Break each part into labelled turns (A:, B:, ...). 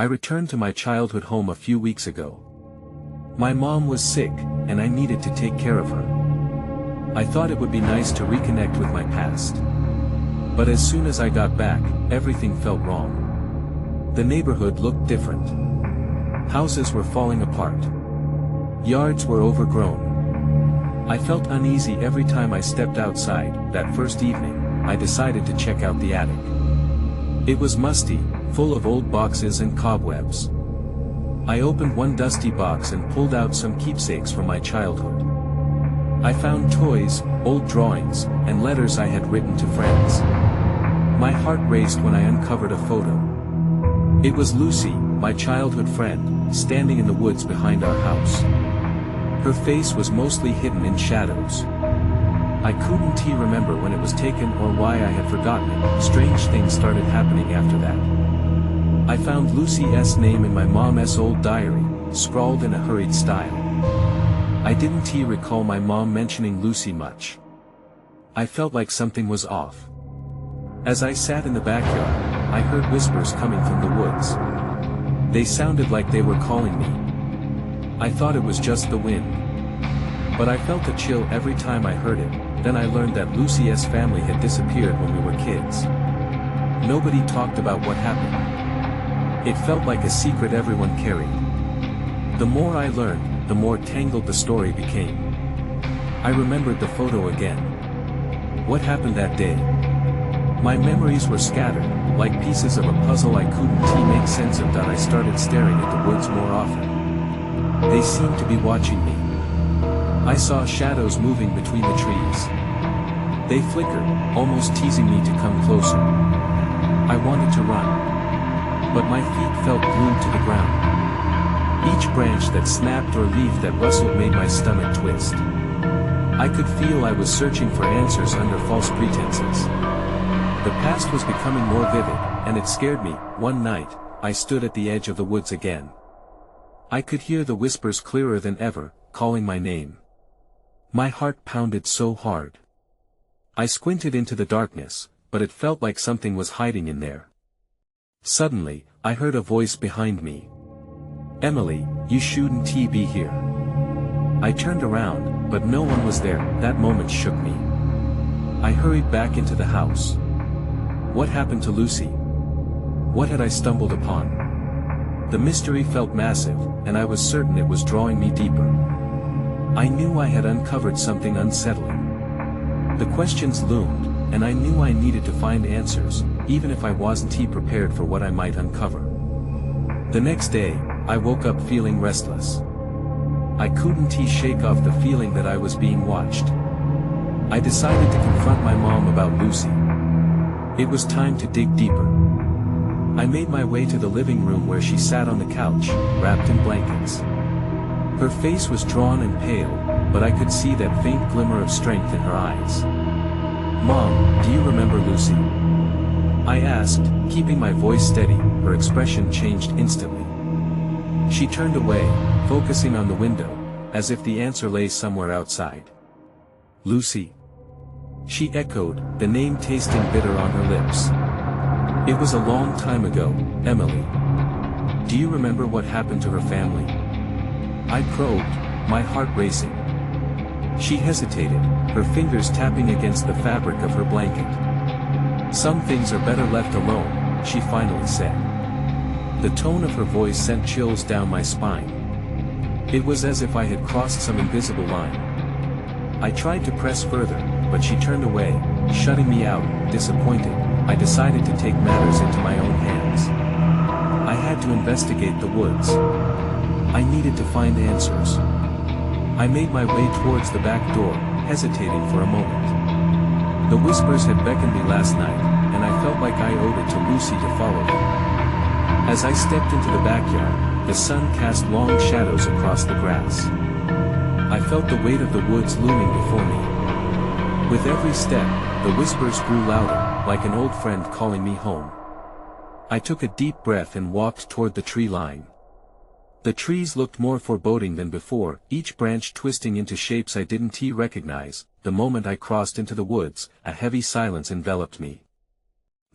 A: I returned to my childhood home a few weeks ago. My mom was sick, and I needed to take care of her. I thought it would be nice to reconnect with my past. But as soon as I got back, everything felt wrong. The neighborhood looked different. Houses were falling apart. Yards were overgrown. I felt uneasy every time I stepped outside. That first evening, I decided to check out the attic. It was musty, full of old boxes and cobwebs. I opened one dusty box and pulled out some keepsakes from my childhood. I found toys, old drawings, and letters I had written to friends. My heart raced when I uncovered a photo. It was Lucy, my childhood friend, standing in the woods behind our house. Her face was mostly hidden in shadows. I couldn't remember when it was taken or why I had forgotten it. Strange things started happening after that. I found Lucy's name in my mom's old diary, scrawled in a hurried style. I didn't recall my mom mentioning Lucy much. I felt like something was off. As I sat in the backyard, I heard whispers coming from the woods. They sounded like they were calling me. I thought it was just the wind. But I felt a chill every time I heard it. Then I learned that Lucy's family had disappeared when we were kids. Nobody talked about what happened. It felt like a secret everyone carried. The more I learned, the more tangled the story became. I remembered the photo again. What happened that day? My memories were scattered, like pieces of a puzzle I couldn't make sense of. That I started staring at the woods more often. They seemed to be watching me. I saw shadows moving between the trees. They flickered, almost teasing me to come closer. I wanted to run. But my feet felt glued to the ground. Each branch that snapped or leaf that rustled made my stomach twist. I could feel I was searching for answers under false pretenses. The past was becoming more vivid, and it scared me. One night, I stood at the edge of the woods again. I could hear the whispers clearer than ever, calling my name. My heart pounded so hard. I squinted into the darkness, but it felt like something was hiding in there. Suddenly, I heard a voice behind me. "Emily, you shouldn't be here." I turned around, but no one was there. That moment shook me. I hurried back into the house. What happened to Lucy? What had I stumbled upon? The mystery felt massive, and I was certain it was drawing me deeper. I knew I had uncovered something unsettling. The questions loomed, and I knew I needed to find answers, even if I wasn't prepared for what I might uncover. The next day, I woke up feeling restless. I couldn't shake off the feeling that I was being watched. I decided to confront my mom about Lucy. It was time to dig deeper. I made my way to the living room where she sat on the couch, wrapped in blankets. Her face was drawn and pale, but I could see that faint glimmer of strength in her eyes. "Mom, do you remember Lucy?" I asked, keeping my voice steady. Her expression changed instantly. She turned away, focusing on the window, as if the answer lay somewhere outside. "Lucy?" She echoed, the name tasting bitter on her lips. "It was a long time ago, Emily. Do you remember what happened to her family?" I probed, my heart racing. She hesitated, her fingers tapping against the fabric of her blanket. "Some things are better left alone," she finally said. The tone of her voice sent chills down my spine. It was as if I had crossed some invisible line. I tried to press further, but she turned away, shutting me out. Disappointed, I decided to take matters into my own hands. I had to investigate the woods. I needed to find answers. I made my way towards the back door, hesitating for a moment. The whispers had beckoned me last night, and I felt like I owed it to Lucy to follow them. As I stepped into the backyard, the sun cast long shadows across the grass. I felt the weight of the woods looming before me. With every step, the whispers grew louder, like an old friend calling me home. I took a deep breath and walked toward the tree line. The trees looked more foreboding than before, each branch twisting into shapes I didn't recognize. The moment I crossed into the woods, a heavy silence enveloped me.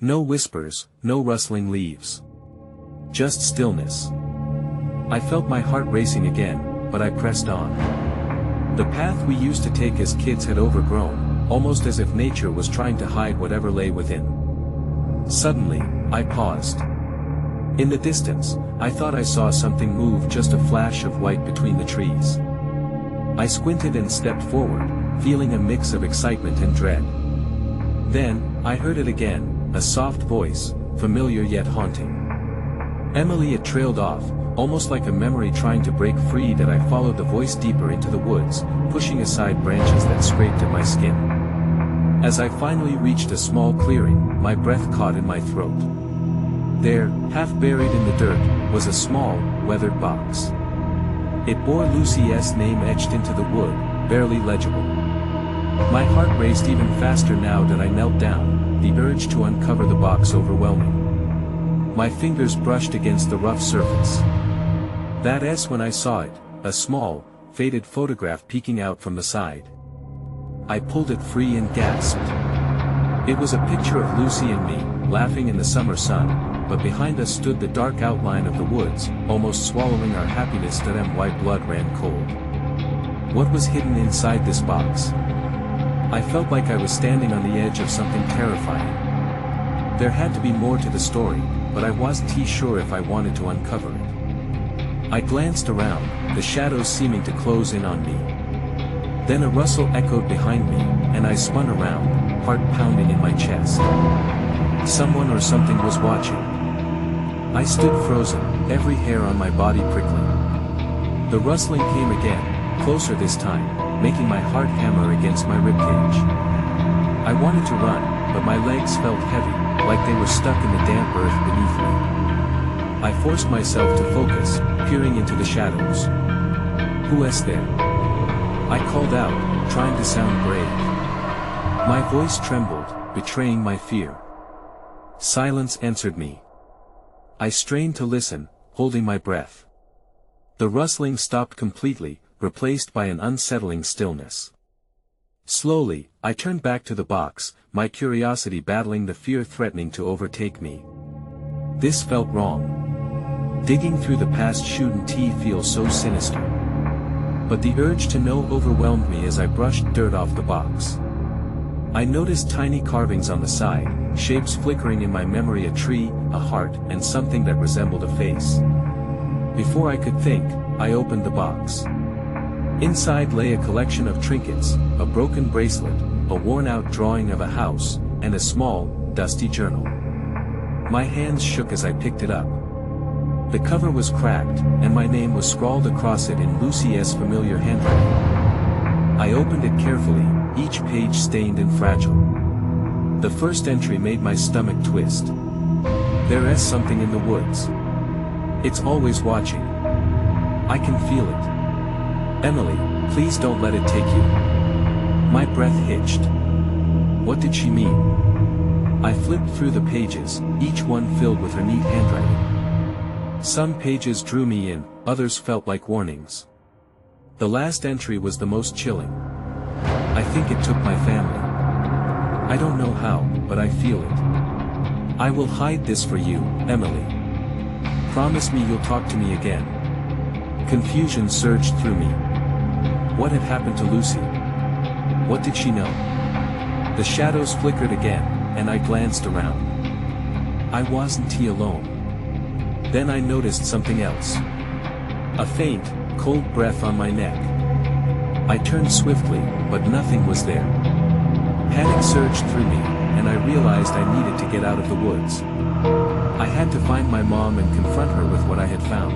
A: No whispers, no rustling leaves. just stillness. I felt my heart racing again, but I pressed on. The path we used to take as kids had overgrown, almost as if nature was trying to hide whatever lay within. Suddenly, I paused. In the distance, I thought I saw something move, just a flash of white between the trees. I squinted and stepped forward, feeling a mix of excitement and dread. Then, I heard it again, a soft voice, familiar yet haunting. Emily. It trailed off, almost like a memory trying to break free. That I followed the voice deeper into the woods, pushing aside branches that scraped at my skin. As I finally reached a small clearing, my breath caught in my throat. There, half buried in the dirt, was a small, weathered box. It bore Lucy's name etched into the wood, barely legible. My heart raced even faster now that I knelt down, the urge to uncover the box overwhelming. My fingers brushed against the rough surface. That's when I saw it, a small, faded photograph peeking out from the side. I pulled it free and gasped. It was a picture of Lucy and me, laughing in the summer sun, but behind us stood the dark outline of the woods, almost swallowing our happiness. My blood ran cold. What was hidden inside this box? I felt like I was standing on the edge of something terrifying. There had to be more to the story, but I wasn't sure if I wanted to uncover it. I glanced around, the shadows seeming to close in on me. Then a rustle echoed behind me, and I spun around, heart pounding in my chest. Someone or something was watching. I stood frozen, every hair on my body prickling. The rustling came again, closer this time, making my heart hammer against my ribcage. I wanted to run, but my legs felt heavy, like they were stuck in the damp earth beneath me. I forced myself to focus, peering into the shadows. "Who is there?" I called out, trying to sound brave. My voice trembled, betraying my fear. Silence answered me. I strained to listen, holding my breath. The rustling stopped completely, replaced by an unsettling stillness. Slowly, I turned back to the box, my curiosity battling the fear threatening to overtake me. This felt wrong. Digging through the past shouldn't feel so sinister. But the urge to know overwhelmed me as I brushed dirt off the box. I noticed tiny carvings on the side, shapes flickering in my memory: a tree, a heart, and something that resembled a face. Before I could think, I opened the box. Inside lay a collection of trinkets, a broken bracelet, a worn-out drawing of a house, and a small, dusty journal. My hands shook as I picked it up. The cover was cracked, and my name was scrawled across it in Lucy's familiar handwriting. I opened it carefully, each page stained and fragile. The first entry made my stomach twist. "There is something in the woods. It's always watching. I can feel it. Emily, please don't let it take you." My breath hitched. What did she mean? I flipped through the pages, each one filled with her neat handwriting. Some pages drew me in, others felt like warnings. The last entry was the most chilling. "I think it took my family. I don't know how, but I feel it. I will hide this for you, Emily. Promise me you'll talk to me again." Confusion surged through me. What had happened to Lucy? What did she know? The shadows flickered again, and I glanced around. I wasn't alone. Then I noticed something else. A faint, cold breath on my neck. I turned swiftly, but nothing was there. Panic surged through me, and I realized I needed to get out of the woods. I had to find my mom and confront her with what I had found.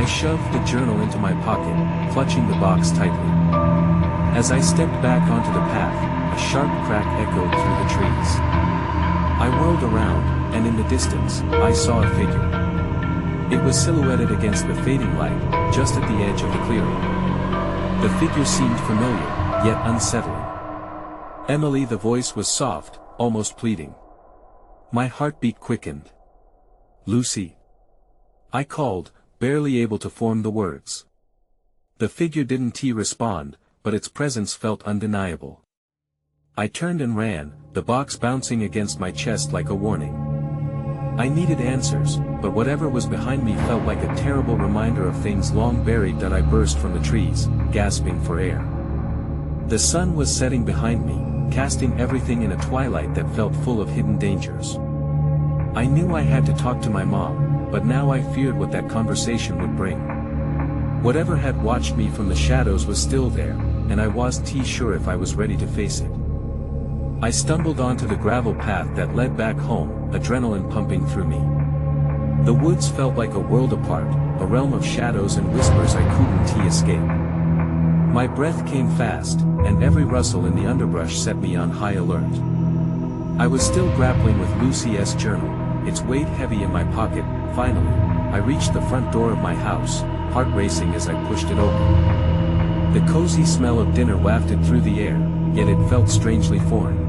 A: I shoved the journal into my pocket, clutching the box tightly. As I stepped back onto the path, a sharp crack echoed through the trees. I whirled around, and in the distance, I saw a figure. It was silhouetted against the fading light, just at the edge of the clearing. The figure seemed familiar, yet unsettling. "Emily," the voice was soft, almost pleading. My heartbeat quickened. "Lucy." I called, barely able to form the words. The figure didn't respond, but its presence felt undeniable. I turned and ran, the box bouncing against my chest like a warning. I needed answers, but whatever was behind me felt like a terrible reminder of things long buried that I burst from the trees, gasping for air. The sun was setting behind me, casting everything in a twilight that felt full of hidden dangers. I knew I had to talk to my mom, but now I feared what that conversation would bring. Whatever had watched me from the shadows was still there, and I wasn't sure if I was ready to face it. I stumbled onto the gravel path that led back home, adrenaline pumping through me. The woods felt like a world apart, a realm of shadows and whispers I couldn't escape. My breath came fast, and every rustle in the underbrush set me on high alert. I was still grappling with Lucy's journal, its weight heavy in my pocket. Finally, I reached the front door of my house, heart racing as I pushed it open. The cozy smell of dinner wafted through the air, yet it felt strangely foreign.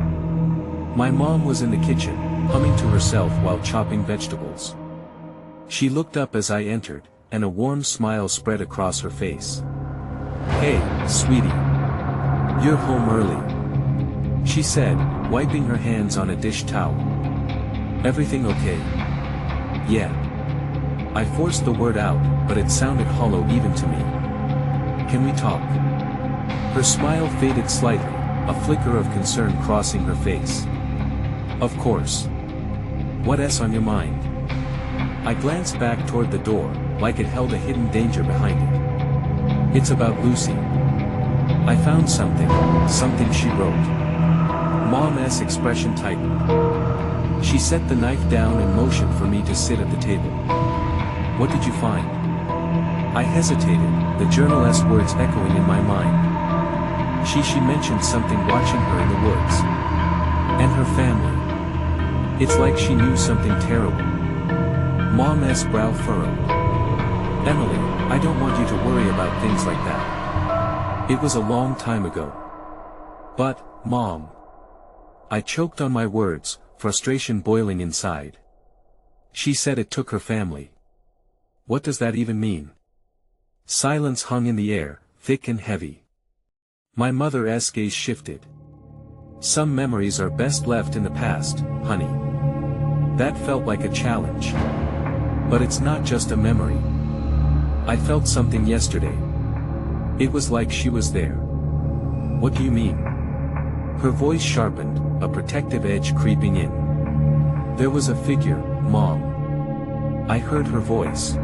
A: My mom was in the kitchen, humming to herself while chopping vegetables. She looked up as I entered, and a warm smile spread across her face. "Hey, sweetie. You're home early," she said, wiping her hands on a dish towel. "Everything okay?" "Yeah." I forced the word out, but it sounded hollow even to me. "Can we talk?" Her smile faded slightly, a flicker of concern crossing her face. "Of course. What's on your mind?" I glanced back toward the door, like it held a hidden danger behind it. "It's about Lucy. I found something she wrote." Mom's expression tightened. She set the knife down and motioned for me to sit at the table. "What did you find?" I hesitated, the journalist's words echoing in my mind. She mentioned something watching her in the woods. And her family. It's like she knew something terrible. Mom's brow furrowed. "Emily, I don't want you to worry about things like that. It was a long time ago." "But, Mom." I choked on my words, frustration boiling inside. "She said it took her family." "What does that even mean?" Silence hung in the air, thick and heavy. My mother's gaze shifted. "Some memories are best left in the past, honey." That felt like a challenge. But it's not just a memory. I felt something yesterday. It was like she was there. "What do you mean?" Her voice sharpened, a protective edge creeping in. "There was a figure, Mom." I heard her voice.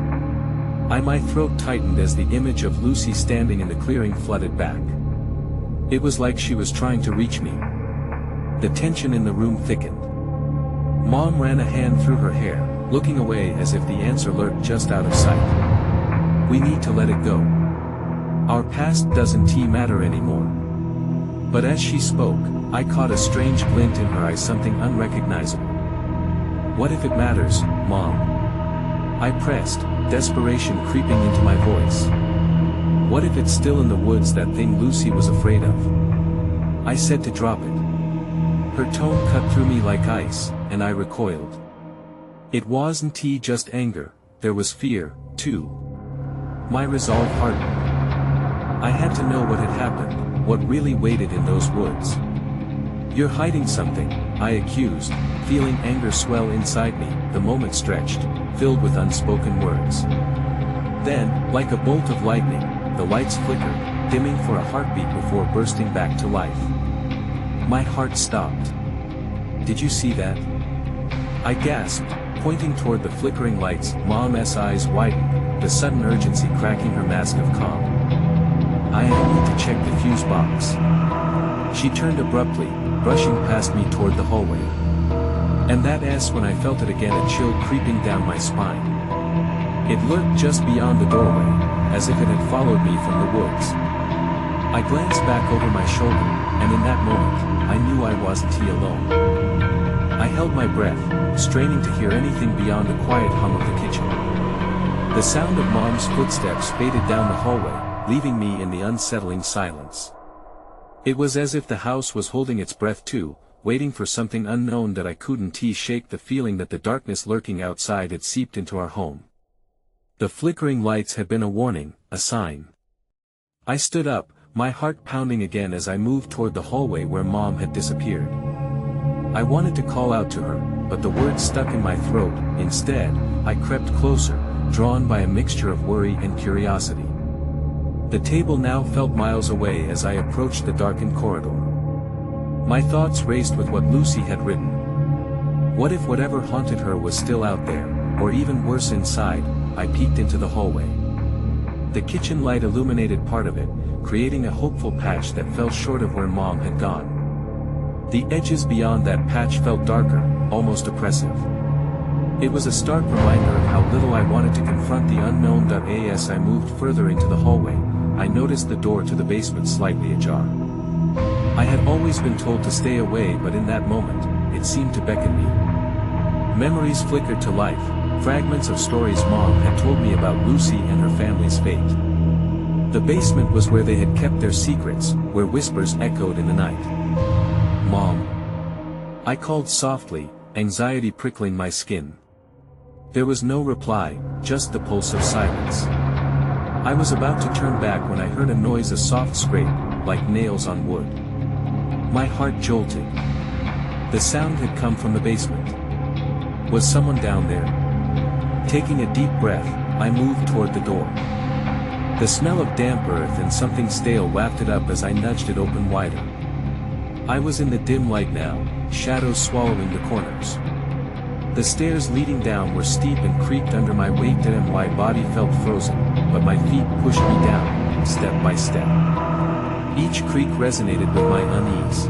A: My throat tightened as the image of Lucy standing in the clearing flooded back. It was like she was trying to reach me. The tension in the room thickened. Mom ran a hand through her hair, looking away as if the answer lurked just out of sight. "We need to let it go. Our past doesn't matter anymore." But as she spoke, I caught a strange glint in her eyes, something unrecognizable. "What if it matters, Mom?" I pressed, desperation creeping into my voice. "What if it's still in the woods, that thing Lucy was afraid of?" I said to drop it. Her tone cut through me like ice, and I recoiled. It wasn't just anger, there was fear, too. My resolve hardened. I had to know what had happened, what really waited in those woods. "You're hiding something," I accused, feeling anger swell inside me. The moment stretched, filled with unspoken words. Then, like a bolt of lightning, the lights flickered, dimming for a heartbeat before bursting back to life. My heart stopped. "Did you see that?" I gasped, pointing toward the flickering lights. Mom's eyes widened, the sudden urgency cracking her mask of calm. "I need to check the fuse box." She turned abruptly, brushing past me toward the hallway. And that's when I felt it again, a chill creeping down my spine. It lurked just beyond the doorway, as if it had followed me from the woods. I glanced back over my shoulder, and in that moment, I knew I wasn't alone. I held my breath, straining to hear anything beyond the quiet hum of the kitchen. The sound of Mom's footsteps faded down the hallway, leaving me in the unsettling silence. It was as if the house was holding its breath too, waiting for something unknown that I couldn't shake, the feeling that the darkness lurking outside had seeped into our home. The flickering lights had been a warning, a sign. I stood up, my heart pounding again as I moved toward the hallway where Mom had disappeared. I wanted to call out to her, but the words stuck in my throat. Instead, I crept closer, drawn by a mixture of worry and curiosity. The table now felt miles away as I approached the darkened corridor. My thoughts raced with what Lucy had written. What if whatever haunted her was still out there, or even worse inside? I peeked into the hallway. The kitchen light illuminated part of it, creating a hopeful patch that fell short of where Mom had gone. The edges beyond that patch felt darker, almost oppressive. It was a stark reminder of how little I wanted to confront the unknown. As I moved further into the hallway, I noticed the door to the basement slightly ajar. I had always been told to stay away, but in that moment, it seemed to beckon me. Memories flickered to life, fragments of stories Mom had told me about Lucy and her family's fate. The basement was where they had kept their secrets, where whispers echoed in the night. "Mom." I called softly, anxiety prickling my skin. There was no reply, just the pulse of silence. I was about to turn back when I heard a noise, a soft scrape, like nails on wood. My heart jolted. The sound had come from the basement. Was someone down there? Taking a deep breath, I moved toward the door. The smell of damp earth and something stale wafted up as I nudged it open wider. I was in the dim light now, shadows swallowing the corners. The stairs leading down were steep and creaked under my weight, and my body felt frozen, but my feet pushed me down, step by step. Each creak resonated with my unease.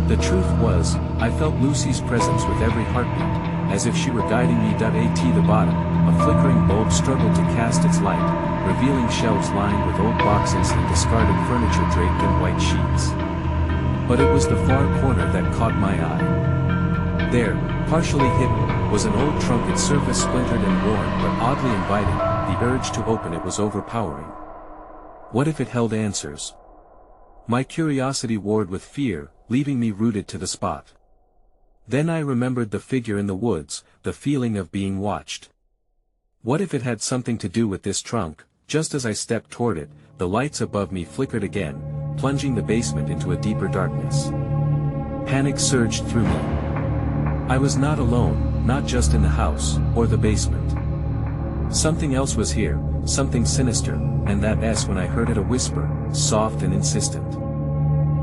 A: The truth was, I felt Lucy's presence with every heartbeat, as if she were guiding me. At the bottom, a flickering bulb struggled to cast its light, revealing shelves lined with old boxes and discarded furniture draped in white sheets. But it was the far corner that caught my eye. There, partially hidden, was an old trunk, its surface splintered and worn but oddly inviting. The urge to open it was overpowering. What if it held answers? My curiosity warred with fear, leaving me rooted to the spot. Then I remembered the figure in the woods, the feeling of being watched. What if it had something to do with this trunk? Just as I stepped toward it, the lights above me flickered again, plunging the basement into a deeper darkness. Panic surged through me. I was not alone, not just in the house, or the basement. Something else was here, something sinister, and that S when I heard it, a whisper, soft and insistent.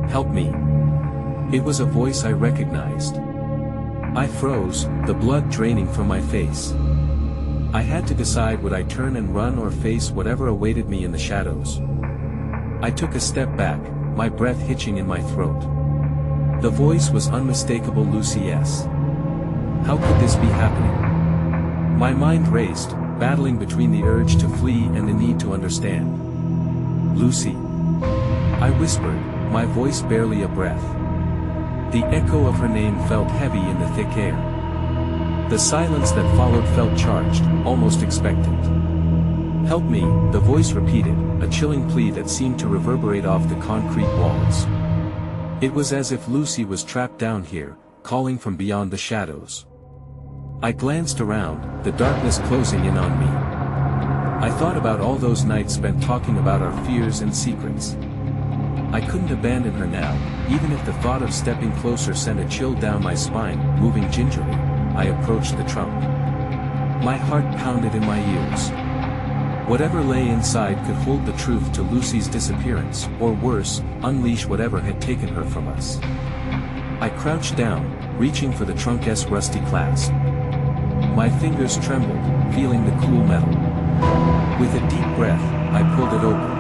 A: "Help me." It was a voice I recognized. I froze, the blood draining from my face. I had to decide, would I turn and run or face whatever awaited me in the shadows. I took a step back, my breath hitching in my throat. The voice was unmistakable, Lucy S. How could this be happening? My mind raced, battling between the urge to flee and the need to understand. "Lucy." I whispered, my voice barely a breath. The echo of her name felt heavy in the thick air. The silence that followed felt charged, almost expectant. "Help me," the voice repeated, a chilling plea that seemed to reverberate off the concrete walls. It was as if Lucy was trapped down here, calling from beyond the shadows. I glanced around, the darkness closing in on me. I thought about all those nights spent talking about our fears and secrets. I couldn't abandon her now, even if the thought of stepping closer sent a chill down my spine. Moving gingerly, I approached the trunk. My heart pounded in my ears. Whatever lay inside could hold the truth to Lucy's disappearance, or worse, unleash whatever had taken her from us. I crouched down, reaching for the trunk's rusty clasp. My fingers trembled, feeling the cool metal. With a deep breath, I pulled it open.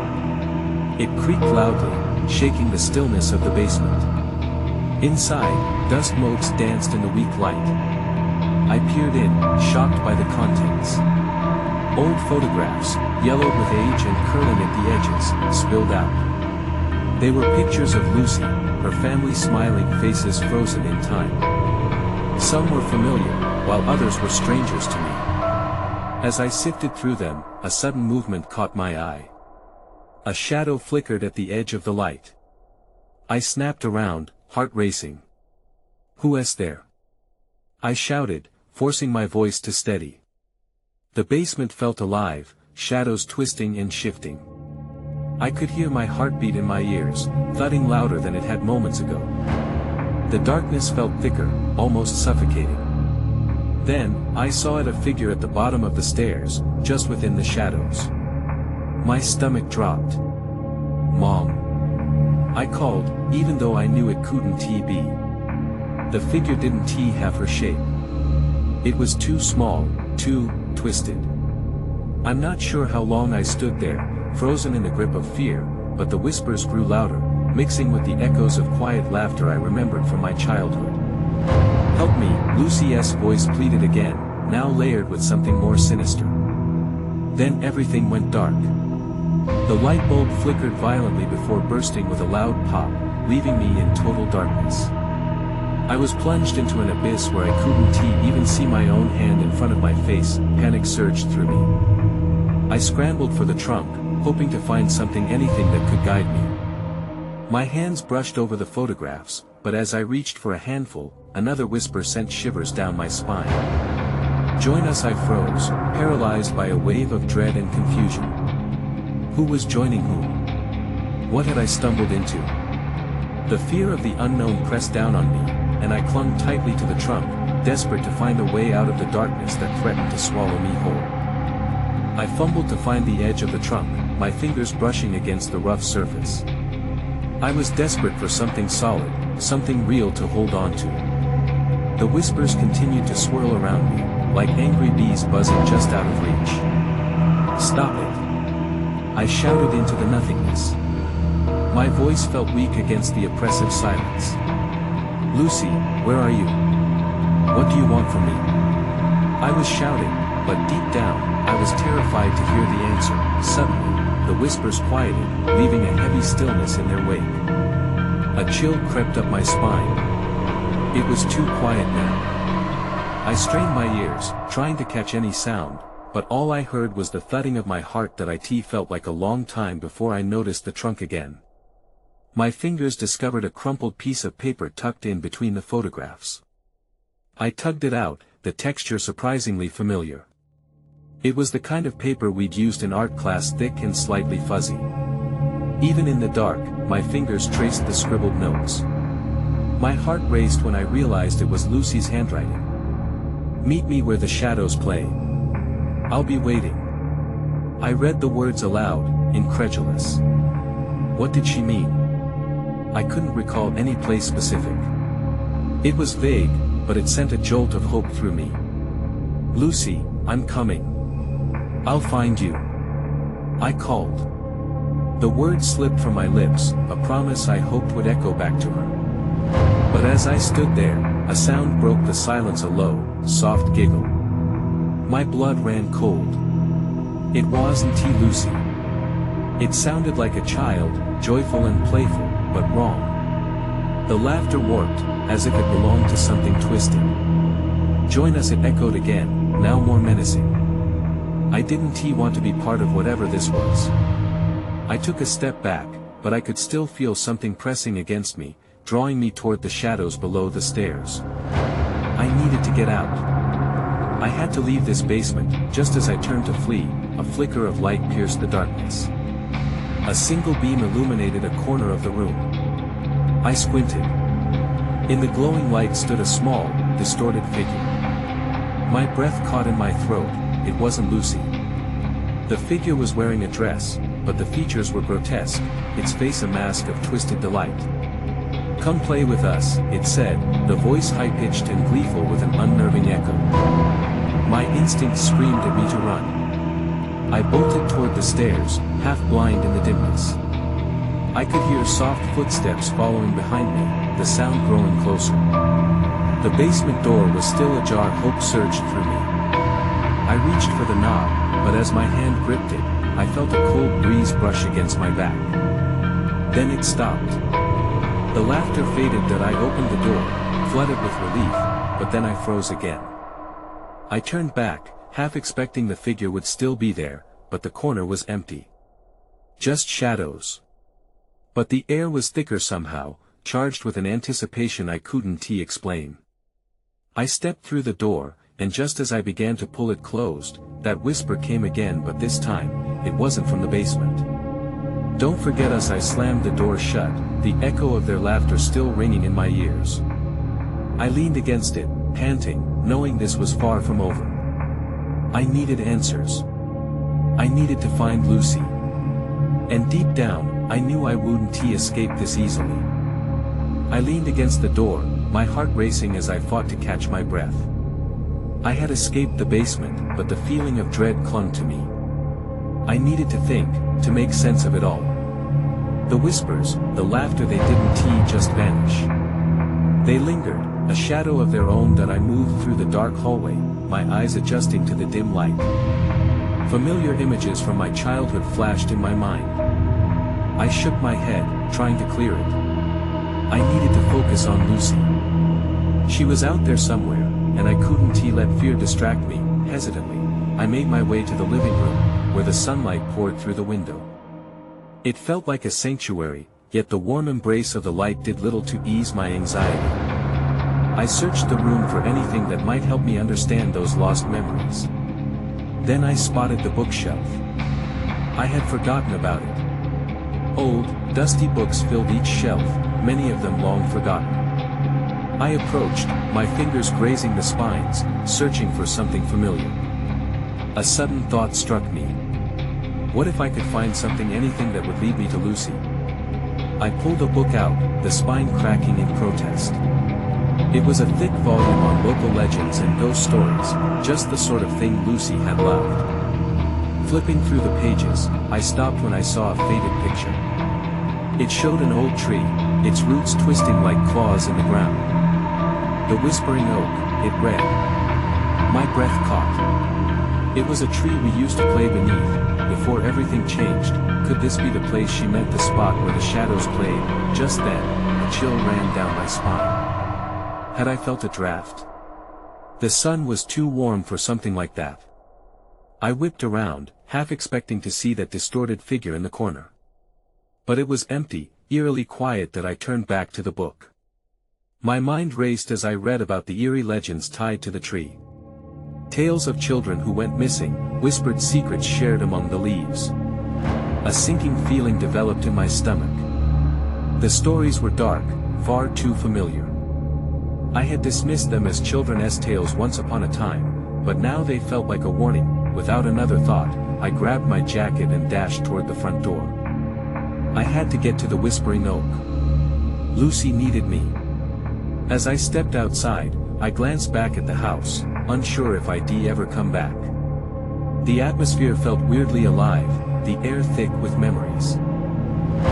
A: It creaked loudly, shaking the stillness of the basement. Inside, dust motes danced in the weak light. I peered in, shocked by the contents. Old photographs, yellowed with age and curling at the edges, spilled out. They were pictures of Lucy, her family smiling faces frozen in time. Some were familiar, while others were strangers to me. As I sifted through them, a sudden movement caught my eye. A shadow flickered at the edge of the light. I snapped around, heart racing. "Who is there?" I shouted, forcing my voice to steady. The basement felt alive, shadows twisting and shifting. I could hear my heartbeat in my ears, thudding louder than it had moments ago. The darkness felt thicker, almost suffocating. Then, I saw a figure at the bottom of the stairs, just within the shadows. My stomach dropped. "Mom." I called, even though I knew it couldn't be. The figure didn't have her shape. It was too small, too twisted. I'm not sure how long I stood there, frozen in the grip of fear, but the whispers grew louder, mixing with the echoes of quiet laughter I remembered from my childhood. "Help me," Lucy's voice pleaded again, now layered with something more sinister. Then everything went dark. The light bulb flickered violently before bursting with a loud pop, leaving me in total darkness. I was plunged into an abyss where I couldn't even see my own hand in front of my face. Panic surged through me. I scrambled for the trunk, hoping to find anything that could guide me. My hands brushed over the photographs, but as I reached for a handful, another whisper sent shivers down my spine. "Join us," I froze, paralyzed by a wave of dread and confusion. Who was joining whom? What had I stumbled into? The fear of the unknown pressed down on me, and I clung tightly to the trunk, desperate to find a way out of the darkness that threatened to swallow me whole. I fumbled to find the edge of the trunk, my fingers brushing against the rough surface. I was desperate for something solid, something real to hold on to. The whispers continued to swirl around me, like angry bees buzzing just out of reach. "Stop it!" I shouted into the nothingness. My voice felt weak against the oppressive silence. "Lucy, where are you? What do you want from me?" I was shouting, but deep down, I was terrified to hear the answer. Suddenly, the whispers quieted, leaving a heavy stillness in their wake. A chill crept up my spine. It was too quiet now. I strained my ears, trying to catch any sound, but all I heard was the thudding of my heart that felt like a long time before I noticed the trunk again. My fingers discovered a crumpled piece of paper tucked in between the photographs. I tugged it out, the texture surprisingly familiar. It was the kind of paper we'd used in art class, thick and slightly fuzzy. Even in the dark, my fingers traced the scribbled notes. My heart raced when I realized it was Lucy's handwriting. "Meet me where the shadows play. I'll be waiting." I read the words aloud, incredulous. What did she mean? I couldn't recall any place specific. It was vague, but it sent a jolt of hope through me. "Lucy, I'm coming. I'll find you," I called. The words slipped from my lips, a promise I hoped would echo back to her. But as I stood there, a sound broke the silence, a low, soft giggle. My blood ran cold. It wasn't Lucy. It sounded like a child, joyful and playful, but wrong. The laughter warped, as if it belonged to something twisted. "Join us," it echoed again, now more menacing. I didn't want to be part of whatever this was. I took a step back, but I could still feel something pressing against me, drawing me toward the shadows below the stairs. I needed to get out. I had to leave this basement. Just as I turned to flee, a flicker of light pierced the darkness. A single beam illuminated a corner of the room. I squinted. In the glowing light stood a small, distorted figure. My breath caught in my throat. It wasn't Lucy. The figure was wearing a dress, but the features were grotesque, its face a mask of twisted delight. "Come play with us," it said, the voice high-pitched and gleeful with an unnerving echo. My instinct screamed at me to run. I bolted toward the stairs, half blind in the dimness. I could hear soft footsteps following behind me, the sound growing closer. The basement door was still ajar. Hope surged through me. I reached for the knob, but as my hand gripped it, I felt a cold breeze brush against my back. Then it stopped. The laughter faded as I opened the door, flooded with relief, but then I froze again. I turned back, half expecting the figure would still be there, but the corner was empty. Just shadows. But the air was thicker somehow, charged with an anticipation I couldn't explain. I stepped through the door, and just as I began to pull it closed, that whisper came again, but this time, it wasn't from the basement. "Don't forget us." I slammed the door shut, the echo of their laughter still ringing in my ears. I leaned against it, panting, knowing this was far from over. I needed answers. I needed to find Lucy. And deep down, I knew I wouldn't escape this easily. I leaned against the door, my heart racing as I fought to catch my breath. I had escaped the basement, but the feeling of dread clung to me. I needed to think, to make sense of it all. The whispers, the laughter, they didn't just vanish. They lingered, a shadow of their own that I moved through the dark hallway, my eyes adjusting to the dim light. Familiar images from my childhood flashed in my mind. I shook my head, trying to clear it. I needed to focus on Lucy. She was out there somewhere, and I couldn't let fear distract me. Hesitantly, I made my way to the living room, where the sunlight poured through the window. It felt like a sanctuary, yet the warm embrace of the light did little to ease my anxiety. I searched the room for anything that might help me understand those lost memories. Then I spotted the bookshelf. I had forgotten about it. Old, dusty books filled each shelf, many of them long forgotten. I approached, my fingers grazing the spines, searching for something familiar. A sudden thought struck me. What if I could find something, anything that would lead me to Lucy? I pulled a book out, the spine cracking in protest. It was a thick volume on local legends and ghost stories, just the sort of thing Lucy had loved. Flipping through the pages, I stopped when I saw a faded picture. It showed an old tree, its roots twisting like claws in the ground. The Whispering Oak, it read. My breath caught. It was a tree we used to play beneath, before everything changed. Could this be the place she meant, the spot where the shadows played? Just then, a chill ran down my spine. Had I felt a draft? The sun was too warm for something like that. I whipped around, half expecting to see that distorted figure in the corner. But it was empty, eerily quiet. That I turned back to the book. My mind raced as I read about the eerie legends tied to the tree. Tales of children who went missing, whispered secrets shared among the leaves. A sinking feeling developed in my stomach. The stories were dark, far too familiar. I had dismissed them as children's tales once upon a time, but now they felt like a warning. Without another thought, I grabbed my jacket and dashed toward the front door. I had to get to the Whispering Oak. Lucy needed me. As I stepped outside, I glanced back at the house, unsure if I'd ever come back. The atmosphere felt weirdly alive, the air thick with memories.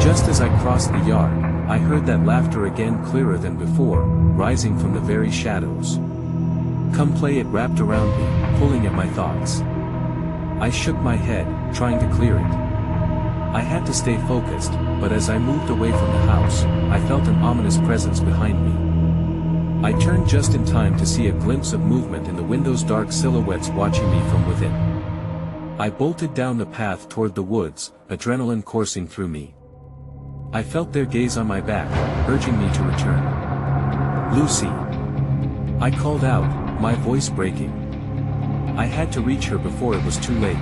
A: Just as I crossed the yard, I heard that laughter again, clearer than before, rising from the very shadows. Come play, it wrapped around me, pulling at my thoughts. I shook my head, trying to clear it. I had to stay focused, but as I moved away from the house, I felt an ominous presence behind me. I turned just in time to see a glimpse of movement in the window's dark silhouettes watching me from within. I bolted down the path toward the woods, adrenaline coursing through me. I felt their gaze on my back, urging me to return. Lucy! I called out, my voice breaking. I had to reach her before it was too late.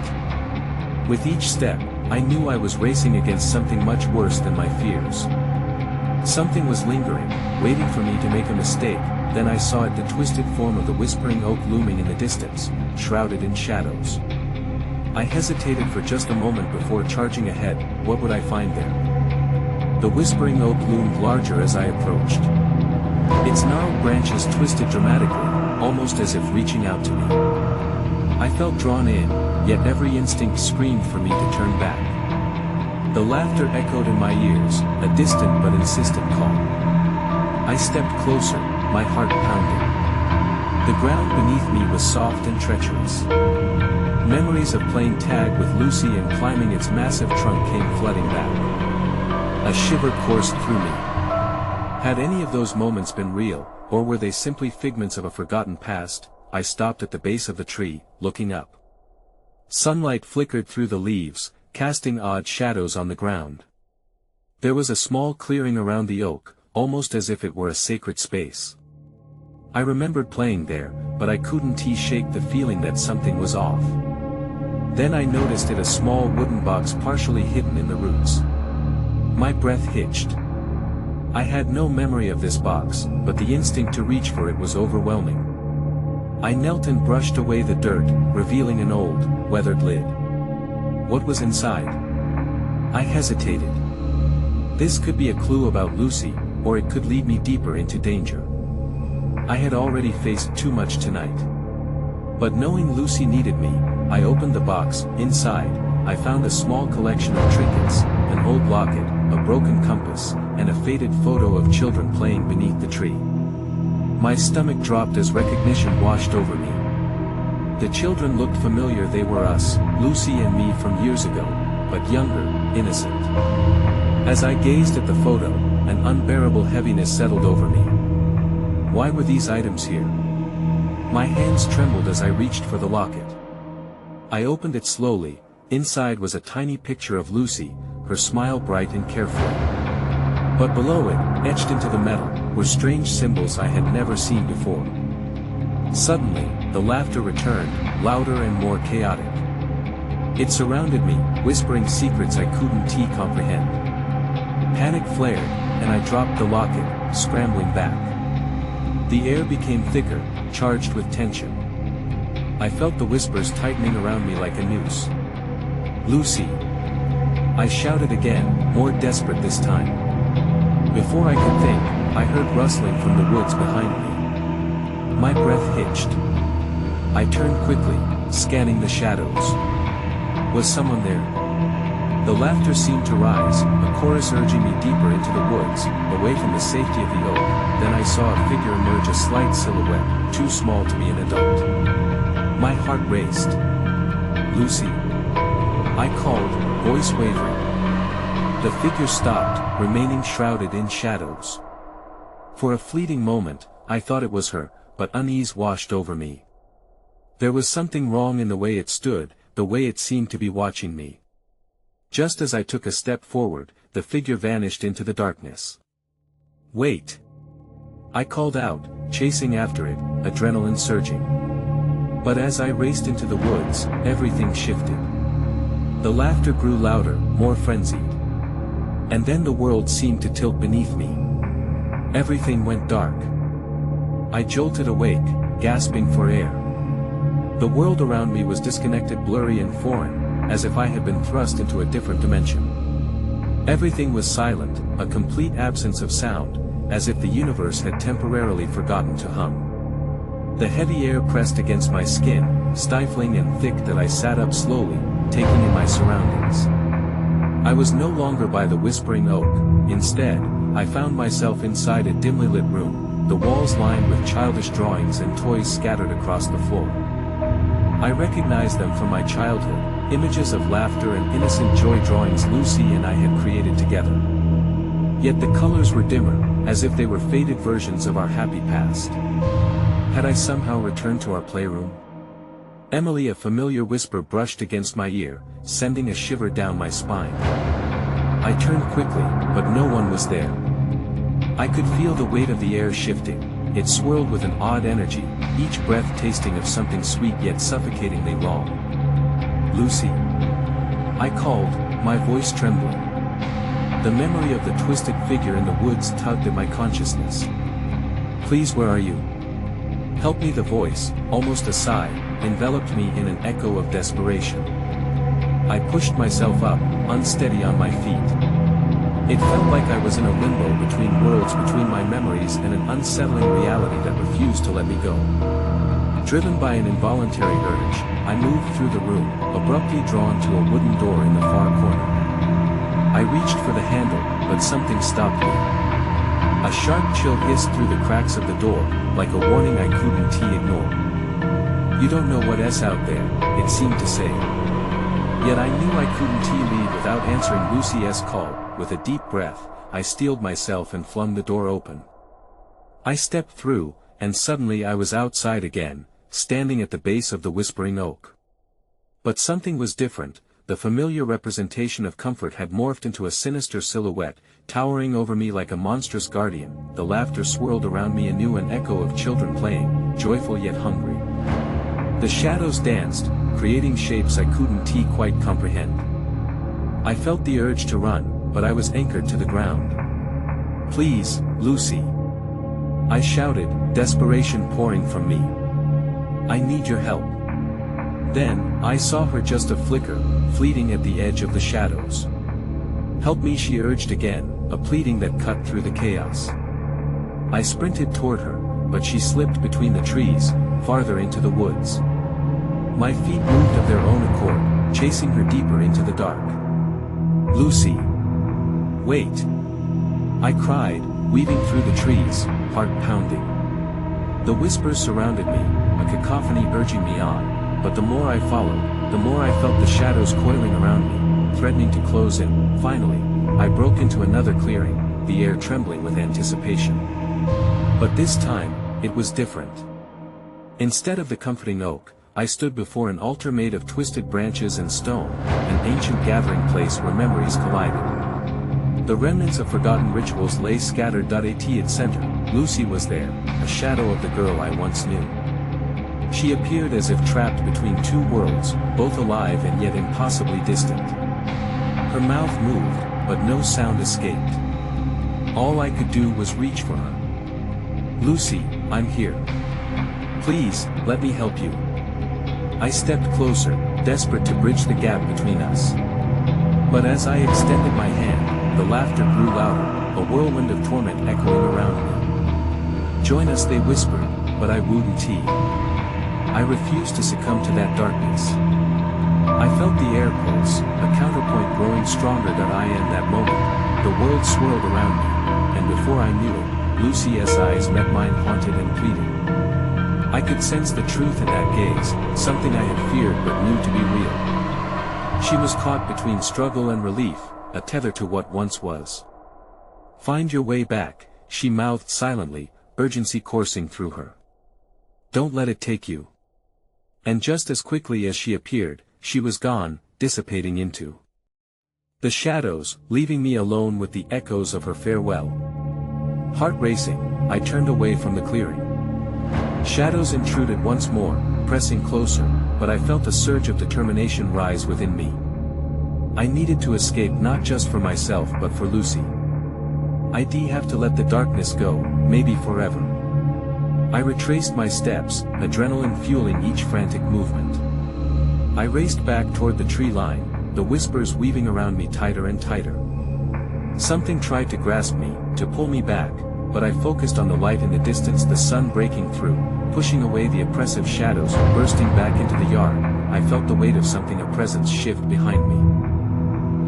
A: With each step, I knew I was racing against something much worse than my fears. Something was lingering, waiting for me to make a mistake. Then I saw it, the twisted form of the Whispering Oak looming in the distance, shrouded in shadows. I hesitated for just a moment before charging ahead. What would I find there? The Whispering Oak loomed larger as I approached. Its gnarled branches twisted dramatically, almost as if reaching out to me. I felt drawn in, yet every instinct screamed for me to turn back. The laughter echoed in my ears, a distant but insistent call. I stepped closer, my heart pounding. The ground beneath me was soft and treacherous. Memories of playing tag with Lucy and climbing its massive trunk came flooding back. A shiver coursed through me. Had any of those moments been real, or were they simply figments of a forgotten past? I stopped at the base of the tree, looking up. Sunlight flickered through the leaves, casting odd shadows on the ground. There was a small clearing around the oak, almost as if it were a sacred space. I remembered playing there, but I couldn't shake the feeling that something was off. Then I noticed it, a small wooden box partially hidden in the roots. My breath hitched. I had no memory of this box, but the instinct to reach for it was overwhelming. I knelt and brushed away the dirt, revealing an old, weathered lid. What was inside? I hesitated. This could be a clue about Lucy, or it could lead me deeper into danger. I had already faced too much tonight. But knowing Lucy needed me, I opened the box. Inside, I found a small collection of trinkets, an old locket, a broken compass, and a faded photo of children playing beneath the tree. My stomach dropped as recognition washed over me. The children looked familiar. They were us, Lucy and me from years ago, but younger, innocent. As I gazed at the photo, an unbearable heaviness settled over me. Why were these items here? My hands trembled as I reached for the locket. I opened it slowly. Inside was a tiny picture of Lucy, her smile bright and carefree. But below it, etched into the metal, were strange symbols I had never seen before. Suddenly, the laughter returned, louder and more chaotic. It surrounded me, whispering secrets I couldn't comprehend. Panic flared, and I dropped the locket, scrambling back. The air became thicker, charged with tension. I felt the whispers tightening around me like a noose. Lucy! I shouted again, more desperate this time. Before I could think, I heard rustling from the woods behind me. My breath hitched. I turned quickly, scanning the shadows. Was someone there? The laughter seemed to rise, a chorus urging me deeper into the woods, away from the safety of the oak. Then I saw a figure emerge, a slight silhouette, too small to be an adult. My heart raced. Lucy! I called, voice wavering. The figure stopped, remaining shrouded in shadows. For a fleeting moment, I thought it was her, but unease washed over me. There was something wrong in the way it stood, the way it seemed to be watching me. Just as I took a step forward, the figure vanished into the darkness. Wait! I called out, chasing after it, adrenaline surging. But as I raced into the woods, everything shifted. The laughter grew louder, more frenzied. And then the world seemed to tilt beneath me. Everything went dark. I jolted awake, gasping for air. The world around me was disconnected, blurry and foreign, as if I had been thrust into a different dimension. Everything was silent, a complete absence of sound, as if the universe had temporarily forgotten to hum. The heavy air pressed against my skin, stifling and thick, that I sat up slowly, taking in my surroundings. I was no longer by the whispering oak. Instead, I found myself inside a dimly lit room, the walls lined with childish drawings and toys scattered across the floor. I recognized them from my childhood, images of laughter and innocent joy, drawings Lucy and I had created together. Yet the colors were dimmer, as if they were faded versions of our happy past. Had I somehow returned to our playroom? Emily, a familiar whisper brushed against my ear, sending a shiver down my spine. I turned quickly, but no one was there. I could feel the weight of the air shifting. It swirled with an odd energy, each breath tasting of something sweet yet suffocatingly wrong. Lucy! I called, my voice trembling. The memory of the twisted figure in the woods tugged at my consciousness. Please, where are you? Help me! The voice, almost a sigh, enveloped me in an echo of desperation. I pushed myself up, unsteady on my feet. It felt like I was in a limbo between worlds, between my memories and an unsettling reality that refused to let me go. Driven by an involuntary urge, I moved through the room, abruptly drawn to a wooden door in the far corner. I reached for the handle, but something stopped me. A sharp chill hissed through the cracks of the door, like a warning I couldn't ignore. You don't know what's out there, it seemed to say. Yet I knew I couldn't leave without answering Lucy's call. With a deep breath, I steeled myself and flung the door open. I stepped through, and suddenly I was outside again, standing at the base of the whispering oak. But something was different. The familiar representation of comfort had morphed into a sinister silhouette, towering over me like a monstrous guardian. The laughter swirled around me anew, an echo of children playing, joyful yet hungry. The shadows danced, creating shapes I couldn't quite comprehend. I felt the urge to run, but I was anchored to the ground. Please, Lucy! I shouted, desperation pouring from me. I need your help. Then, I saw her just a flicker, fleeting at the edge of the shadows. Help me, she urged again, a pleading that cut through the chaos. I sprinted toward her, but she slipped between the trees, farther into the woods. My feet moved of their own accord, chasing her deeper into the dark. Lucy! Wait! I cried, weaving through the trees, heart pounding. The whispers surrounded me, a cacophony urging me on, but the more I followed, the more I felt the shadows coiling around me, threatening to close in. Finally, I broke into another clearing, the air trembling with anticipation. But this time, it was different. Instead of the comforting oak, I stood before an altar made of twisted branches and stone, an ancient gathering place where memories collided. The remnants of forgotten rituals lay scattered at its center. Lucy was there, a shadow of the girl I once knew. She appeared as if trapped between two worlds, both alive and yet impossibly distant. Her mouth moved, but no sound escaped. All I could do was reach for her. Lucy, I'm here. Please, let me help you. I stepped closer, desperate to bridge the gap between us. But as I extended my hand, the laughter grew louder, a whirlwind of torment echoing around me. Join us, they whispered, but I wouldn't. I refused to succumb to that darkness. I felt the air pulse, a counterpoint growing stronger than I in that moment. The world swirled around me, and before I knew it, Lucy's eyes met mine, haunted and pleading. I could sense the truth in that gaze, something I had feared but knew to be real. She was caught between struggle and relief, a tether to what once was. Find your way back, she mouthed silently, urgency coursing through her. Don't let it take you. And just as quickly as she appeared, she was gone, dissipating into the shadows, leaving me alone with the echoes of her farewell. Heart racing, I turned away from the clearing. Shadows intruded once more, pressing closer, but I felt a surge of determination rise within me. I needed to escape, not just for myself but for Lucy. I'd have to let the darkness go, maybe forever. I retraced my steps, adrenaline fueling each frantic movement. I raced back toward the tree line, the whispers weaving around me tighter and tighter. Something tried to grasp me, to pull me back, but I focused on the light in the distance, the sun breaking through, pushing away the oppressive shadows. Bursting back into the yard, I felt the weight of something, a presence shift behind me.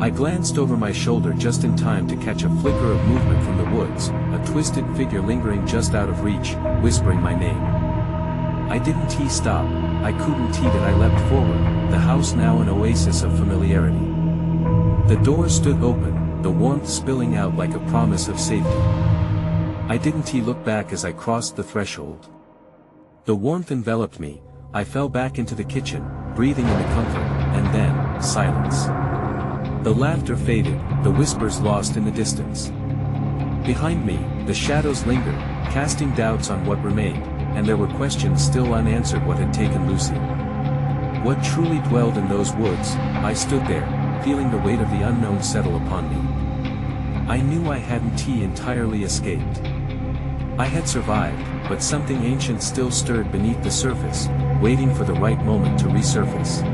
A: I glanced over my shoulder just in time to catch a flicker of movement from the woods, a twisted figure lingering just out of reach, whispering my name. I didn't stop, I couldn't that I leapt forward, the house now an oasis of familiarity. The door stood open, the warmth spilling out like a promise of safety. I didn't look back as I crossed the threshold. The warmth enveloped me, I fell back into the kitchen, breathing in the comfort, and then, silence. The laughter faded, the whispers lost in the distance. Behind me, the shadows lingered, casting doubts on what remained, and there were questions still unanswered. What had taken Lucy? What truly dwelled in those woods? I stood there, feeling the weight of the unknown settle upon me. I knew I hadn't entirely escaped. I had survived, but something ancient still stirred beneath the surface, waiting for the right moment to resurface.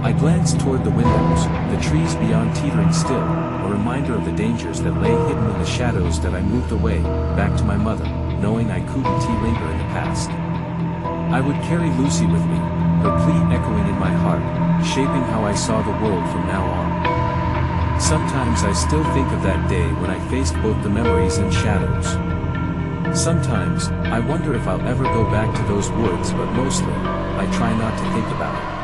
A: I glanced toward the windows, the trees beyond teetering still, a reminder of the dangers that lay hidden in the shadows. That I moved away, back to my mother, knowing I couldn't linger in the past. I would carry Lucy with me, her plea echoing in my heart, shaping how I saw the world from now on. Sometimes I still think of that day when I faced both the memories and shadows. Sometimes, I wonder if I'll ever go back to those woods, but mostly, I try not to think about it.